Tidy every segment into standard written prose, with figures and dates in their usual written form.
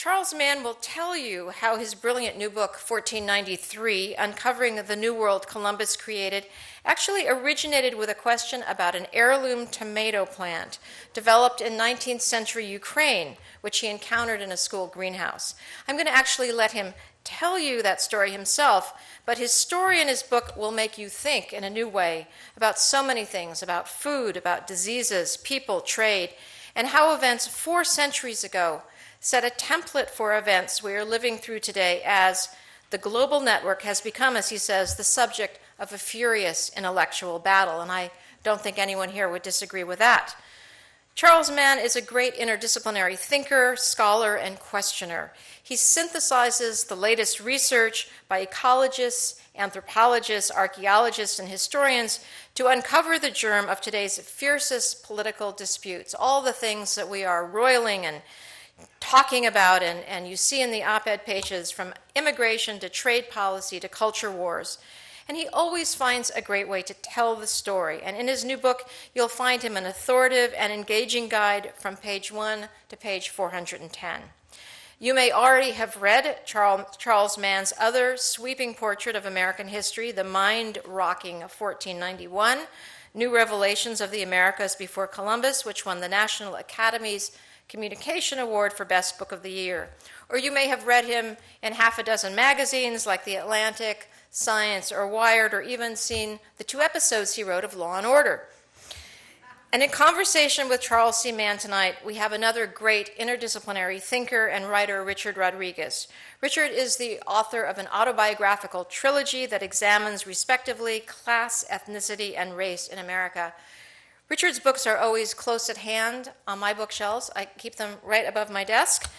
Charles Mann will tell you how his brilliant new book, 1493, Uncovering the New World Columbus Created, actually originated with a question about an heirloom tomato plant developed in 19th century Ukraine, which he encountered in a school greenhouse. I'm going to actually let him tell you that story himself, but his story in his book will make you think in a new way about so many things, about food, about diseases, people, trade, and how events 4 centuries ago set a template for events we are living through today as the global network has become, as he says, the subject of a furious intellectual battle. And I don't think anyone here would disagree with that. Charles Mann is a great interdisciplinary thinker, scholar, and questioner. He synthesizes the latest research by ecologists, anthropologists, archaeologists, and historians to uncover the germ of today's fiercest political disputes, all the things that we are roiling and talking about, and you see in the op-ed pages, from immigration to trade policy to culture wars. And he always finds a great way to tell the story. And in his new book, you'll find him an authoritative and engaging guide from page 1 to page 410. You may already have read Charles Mann's other sweeping portrait of American history, The Mind-Rocking of 1491, New Revelations of the Americas Before Columbus, which won the National Academy's Communication Award for Best Book of the Year. Or you may have read him in half a dozen magazines like The Atlantic, Science, or Wired, or even seen the 2 episodes he wrote of Law and Order. And in conversation with Charles C. Mann tonight, we have another great interdisciplinary thinker and writer, Richard Rodriguez. Richard is the author of an autobiographical trilogy that examines, respectively, class, ethnicity, and race in America. Richard's books are always close at hand on my bookshelves. I keep them right above my desk.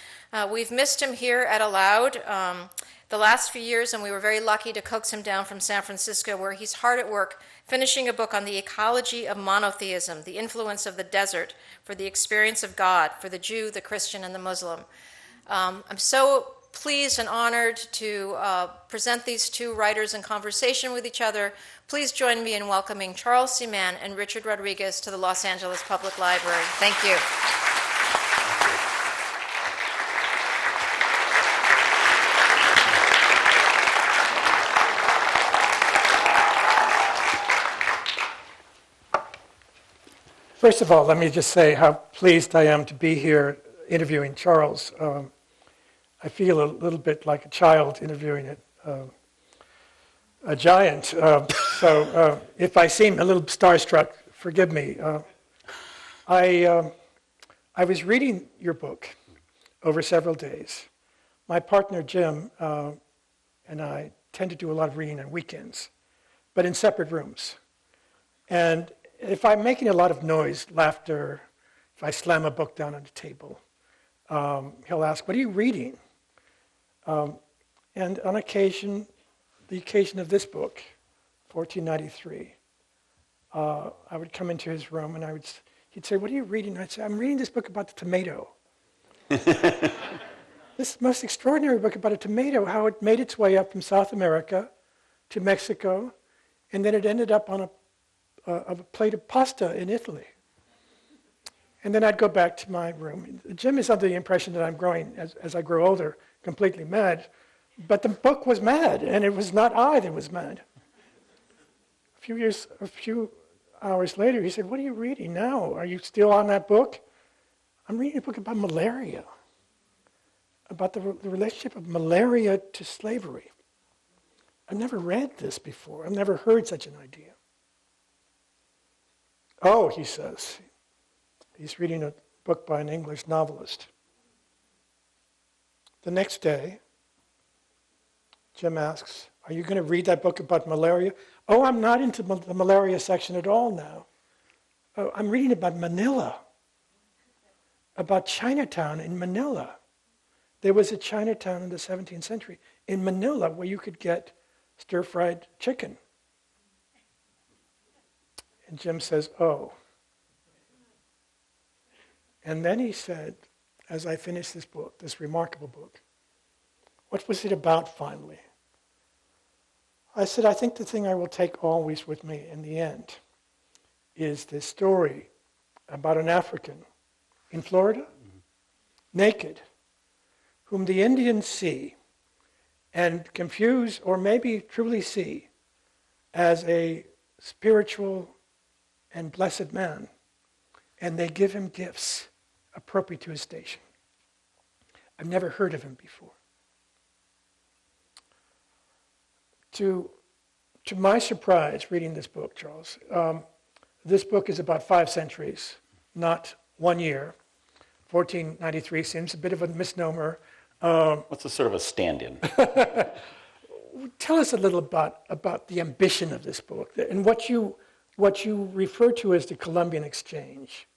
We've missed him here at Aloud the last few years, and we were very lucky to coax him down from San Francisco, where he's hard at work finishing a book on the ecology of monotheism, the influence of the desert for the experience of God for the Jew, the Christian, and the Muslim. I'm so pleased and honored to present these 2 writers in conversation with each other. Please join me in welcoming Charles C. Mann and Richard Rodriguez to the Los Angeles Public Library. Thank you. First of all, let me just say how pleased I am to be here interviewing Charles. I feel a little bit like a child interviewing a giant. So if I seem a little starstruck, forgive me. I was reading your book over several days. My partner, Jim, and I tend to do a lot of reading on weekends, but in separate rooms. And if I'm making a lot of noise, laughter, if I slam a book down on the table, he'll ask, "What are you reading?" And on occasion, the occasion of this book, 1493, I would come into his room and he'd say, "What are you reading?" I'd say, "I'm reading this book about the tomato." This most extraordinary book about a tomato, how it made its way up from South America to Mexico, and then it ended up on a plate of pasta in Italy. And then I'd go back to my room. Jim is under the impression that I'm growing, as I grow older, completely mad. But the book was mad, and it was not I that was mad. A few hours later, he said, "What are you reading now? Are you still on that book?" "I'm reading a book about malaria, about the relationship of malaria to slavery. I've never read this before. I've never heard such an idea." "Oh," he says. He's reading a book by an English novelist. The next day, Jim asks, "Are you going to read that book about malaria?" "Oh, I'm not into the malaria section at all now. Oh, I'm reading about Manila, about Chinatown in Manila. There was a Chinatown in the 17th century in Manila where you could get stir-fried chicken." And Jim says, "Oh." And then he said, as I finished this book, this remarkable book, "What was it about finally?" I said, "I think the thing I will take always with me in the end is this story about an African in Florida, naked, whom the Indians see and confuse, or maybe truly see, as a spiritual and blessed man, and they give him gifts appropriate to his station. I've never heard of him before. To my surprise, reading this book, Charles, this book is about 5 centuries, not 1 year. 1493 seems a bit of a misnomer. What's a sort of a stand-in? Tell us a little about the ambition of this book and what you refer to as the Columbian Exchange.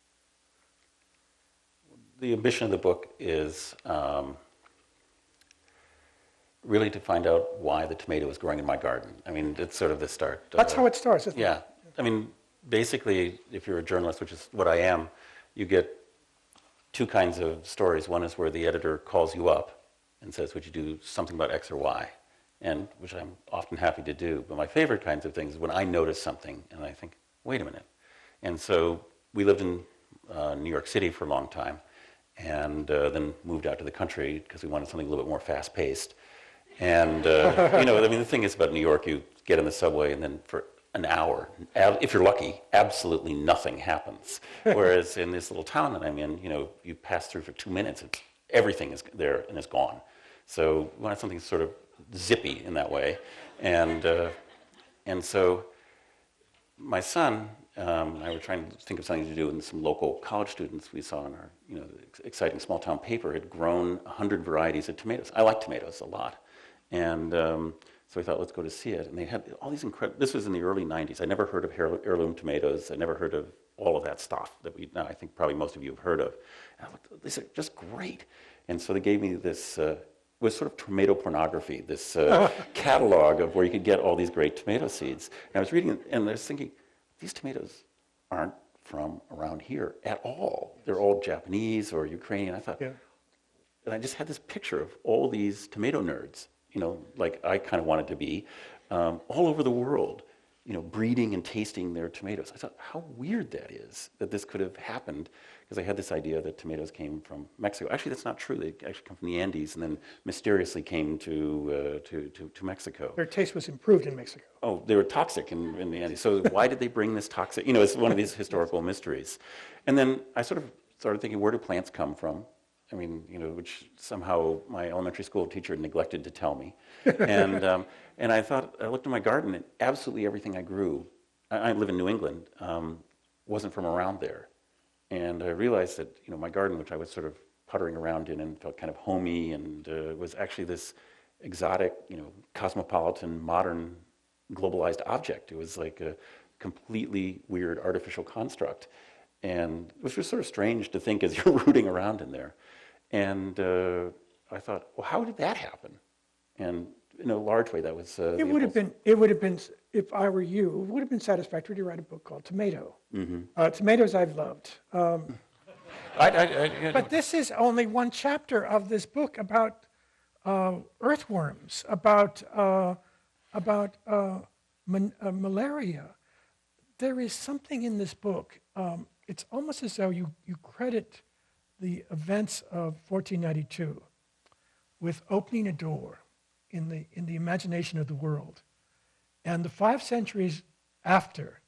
The ambition of the book is really to find out why the tomato is growing in my garden. I mean, it's sort of the start. That's how it starts, isn't it? Yeah. I mean, basically, if you're a journalist, which is what I am, you get 2 kinds of stories. One is where the editor calls you up and says, would you do something about X or Y? And which I'm often happy to do. But my favorite kinds of things is when I notice something and I think, wait a minute. And so we lived in New York City for a long time, and then moved out to the country because we wanted something a little bit more fast-paced. And, you know, I mean, the thing is about New York, you get in the subway and then for an hour, if you're lucky, absolutely nothing happens. Whereas in this little town that I'm in, you know, you pass through for 2 minutes and everything is there and is gone. So we wanted something sort of zippy in that way. And so my son and I were trying to think of something to do, and some local college students we saw in our, you know, exciting small town paper had grown 100 varieties of tomatoes. I like tomatoes a lot. And so I thought, let's go to see it. And they had all these incredible, this was in the early 90s. I never heard of heirloom tomatoes. I never heard of all of that stuff that now I think probably most of you have heard of. And I looked, these are just great. And so they gave me this, was sort of tomato pornography, this catalog of where you could get all these great tomato seeds. And I was reading it, and I was thinking, these tomatoes aren't from around here at all. They're all Japanese or Ukrainian. I thought, and I just had this picture of all these tomato nerds, you know, like I kind of wanted to be, all over the world, you know, breeding and tasting their tomatoes. I thought, how weird that is, that this could have happened, because I had this idea that tomatoes came from Mexico. Actually, that's not true. They actually come from the Andes and then mysteriously came to Mexico. Their taste was improved in Mexico. Oh, they were toxic in the Andes. So why did they bring this toxic? You know, it's one of these historical mysteries. And then I sort of started thinking, where do plants come from? I mean, you know, which somehow my elementary school teacher neglected to tell me. And I thought, I looked at my garden, and absolutely everything I grew, I live in New England, wasn't from around there. And I realized that, you know, my garden, which I was sort of puttering around in and felt kind of homey, and was actually this exotic, you know, cosmopolitan, modern, globalized object. It was like a completely weird artificial construct. And it was just sort of strange to think as you're rooting around in there. And I thought, well, how did that happen? And in a large way, that was it would have been, if I were you, it would have been satisfactory to write a book called Tomato. Mm-hmm. Tomatoes I've loved. But this is only one chapter of this book about earthworms, about malaria. There is something in this book. It's almost as though you credit the events of 1492 with opening a door in the imagination of the world. And the 5 centuries after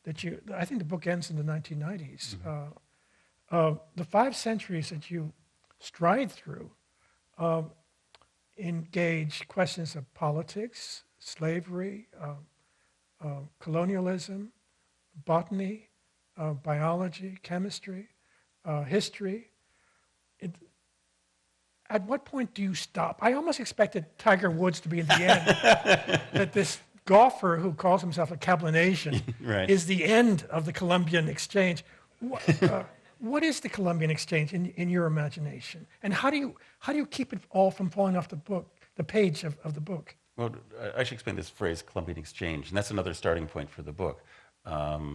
that I think the book ends in the 1990s. Mm-hmm. The 5 centuries that you stride through engage questions of politics, slavery, colonialism, botany, biology, chemistry, history. At what point do you stop? I almost expected Tiger Woods to be at the end, that this golfer who calls himself a Cablinasian is the end of the Columbian Exchange. What is the Columbian Exchange in your imagination? And how do you keep it all from falling off the page of the book? Well, I should explain this phrase, Columbian Exchange, and that's another starting point for the book. My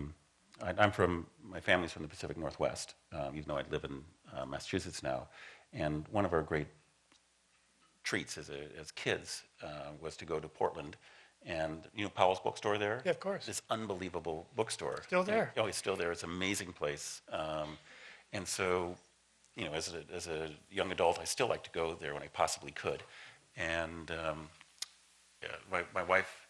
family's from the Pacific Northwest, even though I live in Massachusetts now. And one of our great treats as kids was to go to Portland. And you know Powell's bookstore there? Yeah, of course. This unbelievable bookstore. Still there. Oh, it's still there. It's an amazing place. And so you know, as a young adult, I still like to go there when I possibly could. And yeah, my wife